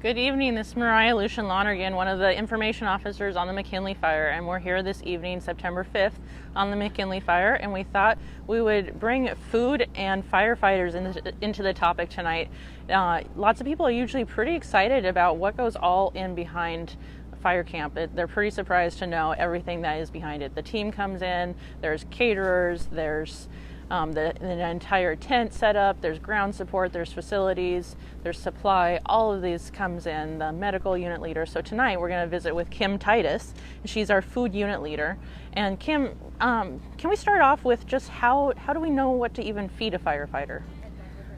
Good evening, this is Mariah Lucian Lonergan, one of the information officers on the McKinley fire, and we're here this evening, September 5th, on the McKinley fire, and we thought we would bring food and firefighters into the topic tonight. Lots of people are usually pretty excited about what goes all in behind fire camp. They're pretty surprised to know everything that is behind it. The team comes in, there's caterers, there's the entire tent setup, there's ground support, there's facilities, there's supply, all of these comes in, the medical unit leader. So tonight we're going to visit with Kim Titus, and she's our food unit leader. And Kim, can we start off with just how do we know what to even feed a firefighter?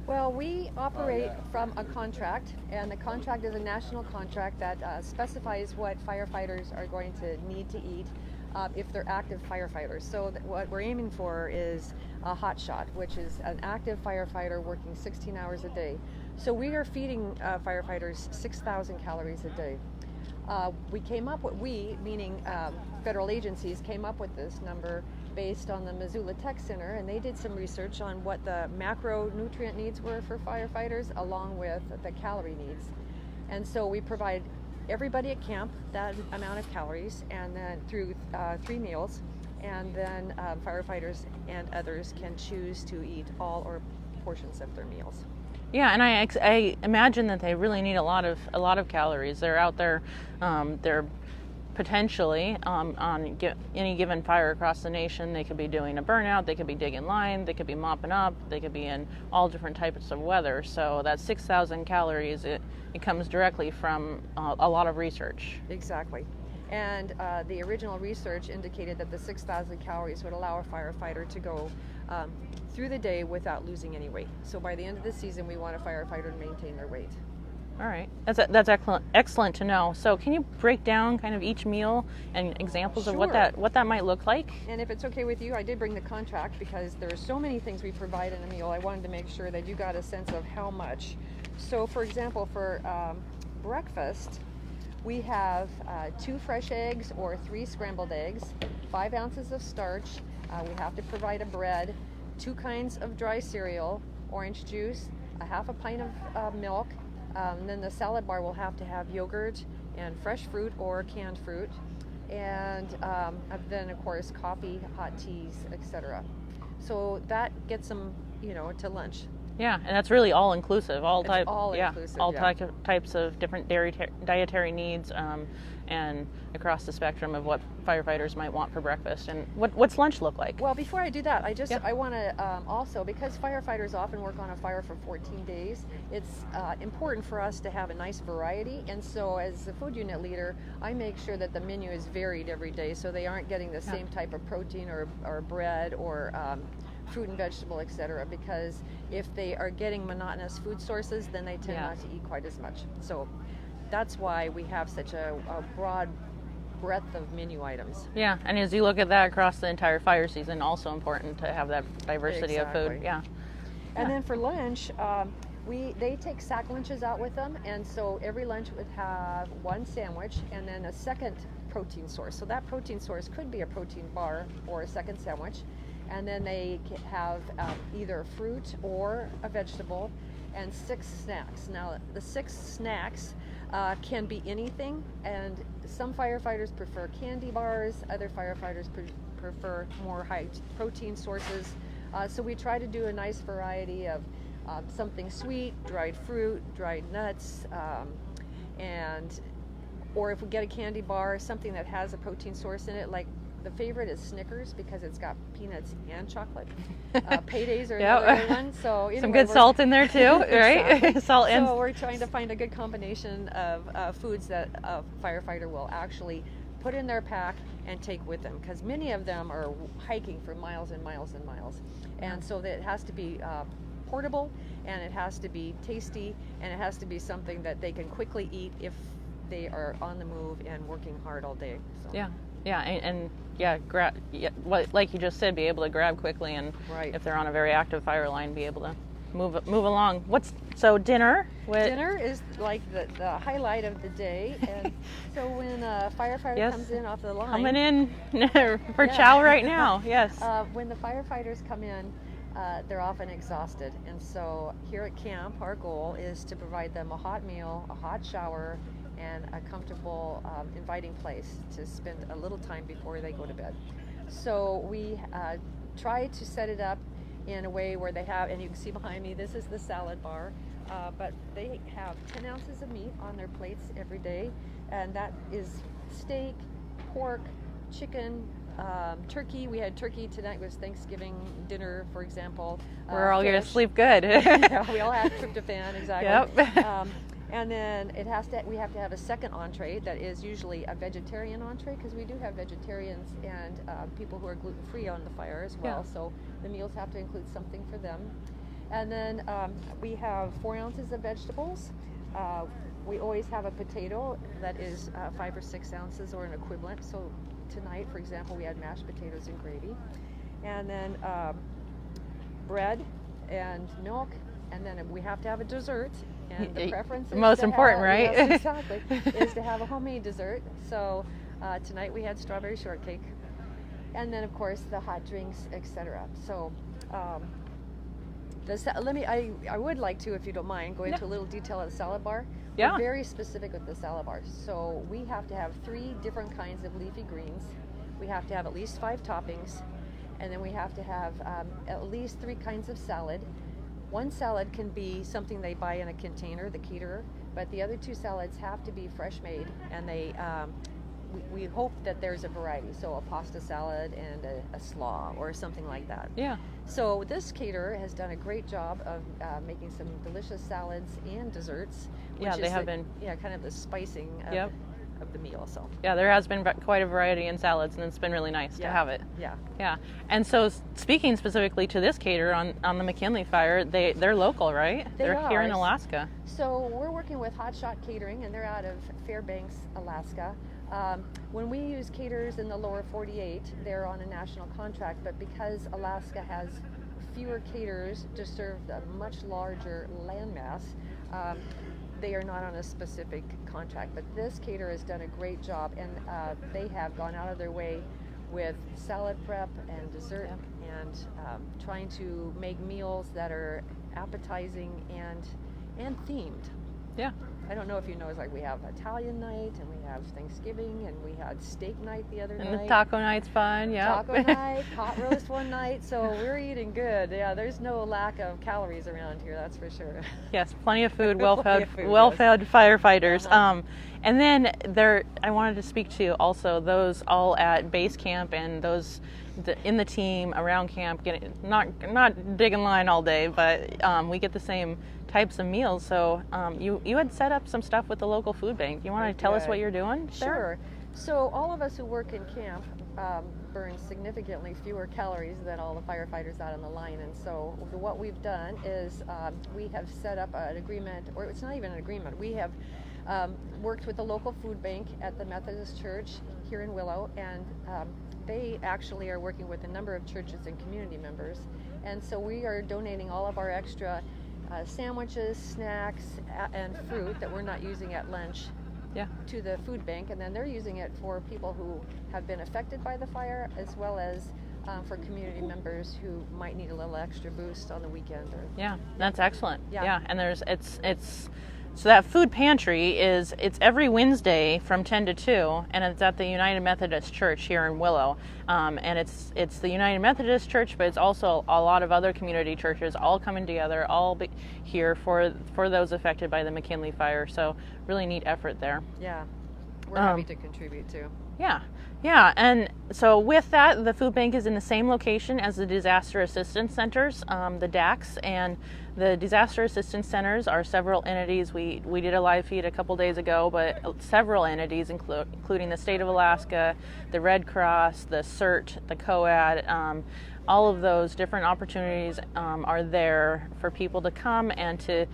Well, we operate from a contract, and the contract is a national contract that specifies what firefighters are going to need to eat if they're active firefighters. So what we're aiming for is a hotshot, which is an active firefighter working 16 hours a day. So we are feeding firefighters 6,000 calories a day. Meaning federal agencies, came up with this number based on the Missoula Tech Center, and they did some research on what the macronutrient needs were for firefighters along with the calorie needs. And so we provide everybody at camp that amount of calories, and then through 3 meals, and then firefighters and others can choose to eat all or portions of their meals. Yeah, and I imagine that they really need a lot of calories. They're out there, they're potentially on any given fire across the nation. They could be doing a burnout, they could be digging line, they could be mopping up, they could be in all different types of weather. So that 6,000 calories, it comes directly from a lot of research. Exactly. And the original research indicated that the 6,000 calories would allow a firefighter to go through the day without losing any weight. So by the end of the season, we want a firefighter to maintain their weight. All right, that's excellent to know. So can you break down kind of each meal and examples Sure. of what that might look like? And if it's okay with you, I did bring the contract because there are so many things we provide in a meal. I wanted to make sure that you got a sense of how much. So for example, for breakfast, we have 2 fresh eggs or 3 scrambled eggs, 5 ounces of starch. We have to provide a bread, 2 kinds of dry cereal, orange juice, a half a pint of milk. Then the salad bar will have to have yogurt and fresh fruit or canned fruit, and then of course coffee, hot teas, etc. So that gets them, to lunch. Yeah, and that's really all inclusive. Inclusive. Types of different dietary needs, and across the spectrum of what firefighters might want for breakfast. And what's lunch look like? Well, before I do that, I want to also, because firefighters often work on a fire for 14 days, it's important for us to have a nice variety. And so as the food unit leader, I make sure that the menu is varied every day, so they aren't getting the same type of protein or bread or fruit and vegetable, etc. Because if they are getting monotonous food sources, then they tend not to eat quite as much. So that's why we have such a broad breadth of menu items. Yeah, and as you look at that across the entire fire season, also important to have that diversity of food. Yeah. And then for lunch, they take sack lunches out with them, and so every lunch would have 1 sandwich and then a second protein source. So that protein source could be a protein bar or a second sandwich. And then they have either fruit or a vegetable and 6 snacks. Now, the 6 snacks can be anything, and some firefighters prefer candy bars, other firefighters prefer more high protein sources. So we try to do a nice variety of something sweet, dried fruit, dried nuts, or if we get a candy bar, something that has a protein source in it, like the favorite is Snickers because it's got peanuts and chocolate. Paydays are another one. So some good salt in there too, right? Exactly. Salt and so we're trying to find a good combination of foods that a firefighter will actually put in their pack and take with them, because many of them are hiking for miles and miles and miles, and so that it has to be portable, and it has to be tasty, and it has to be something that they can quickly eat if they are on the move and working hard all day. So. Like you just said, be able to grab quickly, and if they're on a very active fire line, be able to move along. So dinner? Dinner is like the highlight of the day, and so when a firefighter comes in off the line, coming in for chow right now. Yes. When the firefighters come in, they're often exhausted. And so here at camp, our goal is to provide them a hot meal, a hot shower, and a comfortable, inviting place to spend a little time before they go to bed. So we try to set it up in a way where they have, and you can see behind me, this is the salad bar, but they have 10 ounces of meat on their plates every day, and that is steak, pork, chicken, turkey. We had turkey tonight. Was Thanksgiving dinner, for example. We're all going to fish. sleep good. Yeah, we all have tryptophan, exactly. Yep. And then we have to have a second entree that is usually a vegetarian entree, because we do have vegetarians and people who are gluten-free on the fire as well. Yeah. So the meals have to include something for them. And then we have 4 ounces of vegetables. We always have a potato that is 5 or 6 ounces or an equivalent. So tonight, for example, we had mashed potatoes and gravy. And then bread and milk. And then we have to have a dessert. And the preference is most important, right? Yes, exactly, is to have a homemade dessert. So tonight we had strawberry shortcake. And then, of course, the hot drinks, etc. So I would like to, if you don't mind, go into a little detail of the salad bar. Yeah. We're very specific with the salad bar. So we have to have 3 different kinds of leafy greens. We have to have at least 5 toppings. And then we have to have at least 3 kinds of salad. One salad can be something they buy in a container, the caterer, but the other 2 salads have to be fresh made, and they we hope that there's a variety, so a pasta salad and a slaw or something like that. Yeah. So this caterer has done a great job of making some delicious salads and desserts. Yeah, they have been. Yeah, kind of the spicing of the meal. So yeah, there has been quite a variety in salads, and it's been really nice to have it. Yeah. Yeah. And so speaking specifically to this caterer on the McKinley fire, they're local, right? They're here in Alaska. So we're working with Hotshot Catering, and they're out of Fairbanks, Alaska. When we use caterers in the lower 48, they're on a national contract, but because Alaska has fewer caterers to serve a much larger landmass, they are not on a specific contract. But this caterer has done a great job, and they have gone out of their way with salad prep and dessert and trying to make meals that are appetizing and themed. Yeah. I don't know if you know, it's like we have Italian night, and we have Thanksgiving, and we had steak night the other night. And the taco night's fun, yeah. Taco night, hot roast one night, so we're eating good. Yeah, there's no lack of calories around here, that's for sure. Yes, plenty of food, well-fed firefighters. Uh-huh. And then I wanted to speak to also those all at base camp and those in the team around camp, not digging line all day, but we get the same types of meals. So you had set up some stuff with the local food bank. You want to tell us what you're doing? Sure. So all of us who work in camp burn significantly fewer calories than all the firefighters out on the line. And so what we've done is we have set up an agreement, or it's not even an agreement. We have worked with the local food bank at the Methodist Church here in Willow, and they actually are working with a number of churches and community members. And so we are donating all of our extra sandwiches, snacks, and fruit that we're not using at lunch to the food bank, and then they're using it for people who have been affected by the fire, as well as for community members who might need a little extra boost on the weekend. That's excellent. Yeah, and so that food pantry it's every Wednesday from 10 to 2, and it's at the United Methodist Church here in Willow. And it's the United Methodist Church, but it's also a lot of other community churches all coming together, all here for those affected by the McKinley fire. So really neat effort there. Yeah, we're happy to contribute too. Yeah, and so with that, the food bank is in the same location as the disaster assistance centers, the DACs, and the disaster assistance centers are several entities. We did a live feed a couple days ago, but several entities, including the state of Alaska, the Red Cross, the CERT, the COAD, all of those different opportunities are there for people to come and to,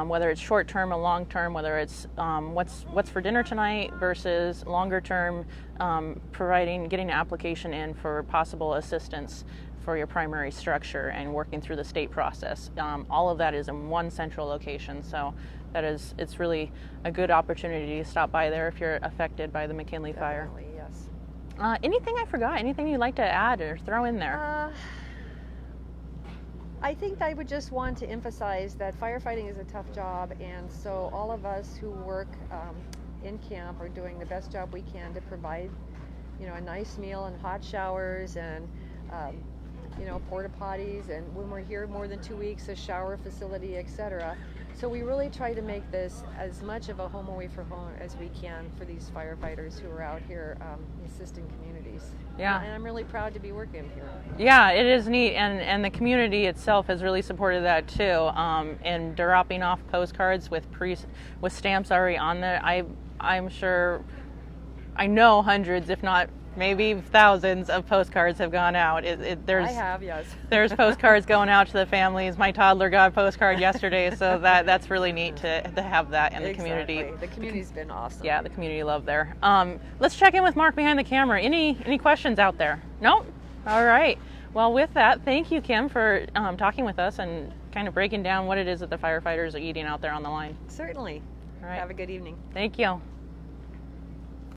whether it's short term or long term, whether it's what's for dinner tonight versus longer term, getting an application in for possible assistance for your primary structure and working through the state process. All of that is in one central location, so it's really a good opportunity to stop by there if you're affected by the McKinley fire. Yes. Anything I forgot? Anything you'd like to add or throw in there? I think I would just want to emphasize that firefighting is a tough job, and so all of us who work in camp are doing the best job we can to provide, a nice meal and hot showers and, porta potties, and when we're here more than 2 weeks, a shower facility, etc. So we really try to make this as much of a home away from home as we can for these firefighters who are out here assisting communities. Yeah. And I'm really proud to be working here. Yeah, it is neat, and the community itself has really supported that too. And dropping off postcards with stamps already on there. I'm sure, I know hundreds, if not maybe thousands of postcards have gone out. I have, yes. There's postcards going out to the families. My toddler got a postcard yesterday, so that's really neat to have that in the community. The community's been awesome. Yeah, the community love there. Let's check in with Mark behind the camera. Any questions out there? Nope? All right. Well, with that, thank you, Kim, for talking with us and kind of breaking down what it is that the firefighters are eating out there on the line. Certainly. All right. Have a good evening. Thank you.